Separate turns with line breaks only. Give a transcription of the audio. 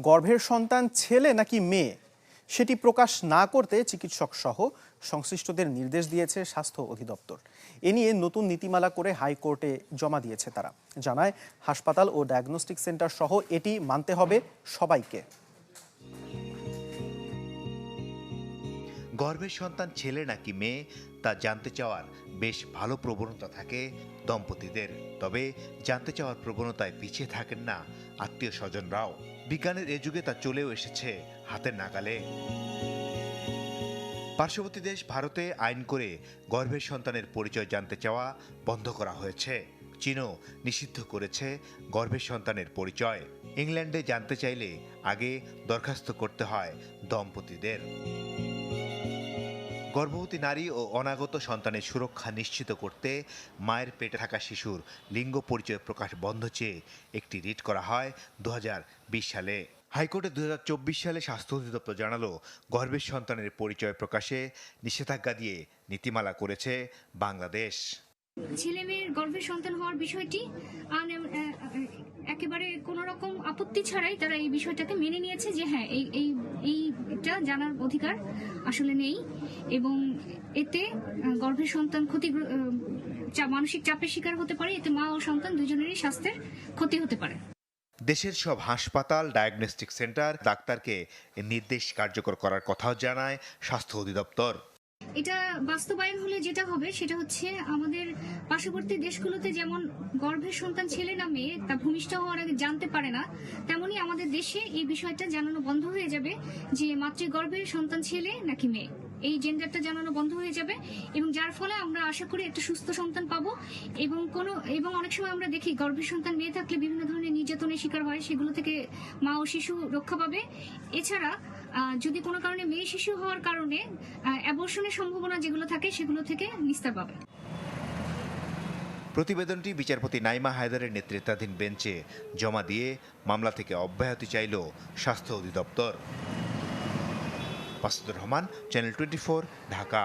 গর্ভের সন্তান ছেলে নাকি মেয়ে সেটি প্রকাশ না করতে চিকিৎসক সহ সংশ্লিষ্টদের নির্দেশ দিয়েছে স্বাস্থ্য অধিদপ্তর। এ নিয়ে নতুন নীতিমালা করে হাইকোর্টে জমা দিয়েছে তারা। জানায় হাসপাতাল ও ডায়াগনস্টিক সেন্টার সহ এটি মানতে হবে সবাইকে।
গর্ভের সন্তান ছেলে নাকি মেয়ে তা জানতে চাওয়ার বেশ ভালো প্রবণতা থাকে দম্পতিদের। তবে জানতে চাওয়ার প্রবণতায় পিছিয়ে থাকেন না আত্মীয় স্বজনরাও। বিজ্ঞানের এ যুগে তা চলেও এসেছে হাতের নাগালে। পার্শ্ববর্তী দেশ ভারতে আইন করে গর্ভের সন্তানের পরিচয় জানতে চাওয়া বন্ধ করা হয়েছে। চীনও নিষিদ্ধ করেছে গর্ভের সন্তানের পরিচয়। ইংল্যান্ডে জানতে চাইলে আগে দরখাস্ত করতে হয় দম্পতিদের। গর্ভবতী নারী ও অনাগত সন্তানের সুরক্ষা নিশ্চিত করতে মায়ের পেটে থাকা শিশুর লিঙ্গ পরিচয় প্রকাশ বন্ধ চেয়ে একটি রিট করা হয় 2020 সালে। হাইকোর্টে 2024 সালে স্বাস্থ্য অধিদপ্তর জানালো, গর্ভের সন্তানের পরিচয় প্রকাশে নিষেধাজ্ঞা দিয়ে নীতিমালা করেছে বাংলাদেশ।
ছেলে মেয়ের গর্ভে সন্তান হওয়ার বিষয়টি একেবারে কোনো রকম আপত্তি ছাড়াই তারা এই বিষয়টাকে মেনে নিয়েছে যে হ্যাঁ এইটা জানার অধিকার আসলে নেই, এবং এতে গর্ভের সন্তান মানসিক চাপের শিকার হতে পারে, এতে মা ও সন্তান দুজনেরই স্বাস্থ্যের ক্ষতি হতে পারে।
দেশের সব হাসপাতাল, ডায়াগনস্টিক সেন্টার ডাক্তারকে নির্দেশ কার্যকর করার কথাও জানায় স্বাস্থ্য অধিদপ্তর।
এটা বাস্তবায়ন হলে যেটা হবে সেটা হচ্ছে আমাদের পার্শ্ববর্তী দেশগুলোতে যেমন গর্ভের সন্তান ছেলে না মেয়ে তা ভূমিষ্ঠ হওয়ার আগে জানতে পারে না, তেমনি আমাদের দেশে এই বিষয়টা জানানো বন্ধ হয়ে যাবে যে মাতৃগর্ভের সন্তান ছেলে নাকি মেয়ে, এই জেন্ডারটা জানানো বন্ধ হয়ে যাবে, এবং যার ফলে আমরা আশা করি একটা সুস্থ সন্তান পাবো। এবং অনেক সময় আমরা দেখি গর্ভের সন্তান মেয়ে থাকলে বিভিন্ন ধরনের নির্যাতনের শিকার হয়, সেগুলো থেকে মা ও শিশু রক্ষা পাবে। এছাড়া যদি কোনো কারণে মেয়ে শিশু হওয়ার কারণে অ্যাবর্শনের সম্ভাবনা যেগুলো থাকে সেগুলো থেকে নিস্তার পাবে।
প্রতিবেদনটি বিচারপতি নাইমা হায়দারের নেতৃত্বাধীন বেঞ্চে জমা দিয়ে মামলা থেকে অব্যাহতি চাইল স্বাস্থ্য অধিদপ্তর। মাসুদুর রহমান, চ্যানেল 24, ঢাকা।